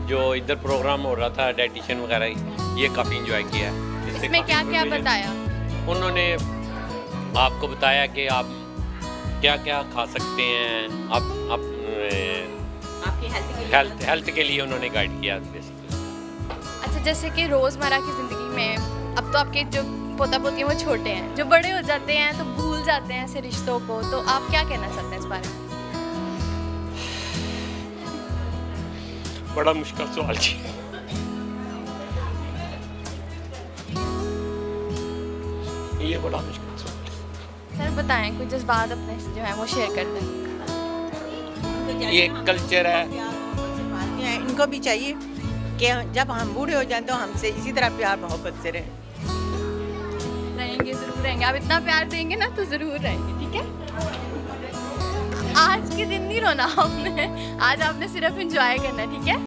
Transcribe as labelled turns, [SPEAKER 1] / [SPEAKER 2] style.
[SPEAKER 1] जो इधर प्रोग्राम हो रहा था डाइटिशियन वगैरह, ये काफ़ी इंजॉय किया है।
[SPEAKER 2] इसमें क्या क्या बताया?
[SPEAKER 1] उन्होंने आपको बताया कि आप क्या क्या खा सकते हैं, आप
[SPEAKER 2] आपकी
[SPEAKER 1] हेल्थ के लिए उन्होंने गाइड किया बेसिकली।
[SPEAKER 2] अच्छा, जैसे कि रोज़मर्रा की ज़िंदगी में अब तो आपके जो पोता पोती हैं वो छोटे हैं, जो बड़े हो जाते हैं तो भूल जाते हैं ऐसे रिश्तों को, तो आप क्या कहना चाहते हैं इस बारे में?
[SPEAKER 1] बड़ा मुश्किल सवाल जी। ये बड़ा मुश्किल सवाल है।
[SPEAKER 2] सर बताएं, कोई जज्बात अपने जो है वो शेयर कर दें।
[SPEAKER 1] ये कल्चर है।
[SPEAKER 3] इनको भी चाहिए कि जब हम बूढ़े हो जाएं तो हमसे इसी तरह प्यार मोहब्बत से रहें।
[SPEAKER 2] रहेंगे, ज़रूर रहेंगे। आप इतना प्यार देंगे ना तो ज़रूर रहेंगे, ठीक है? आज के दिन नहीं रोना आपने, आज आपने सिर्फ एंजॉय करना है, ठीक है?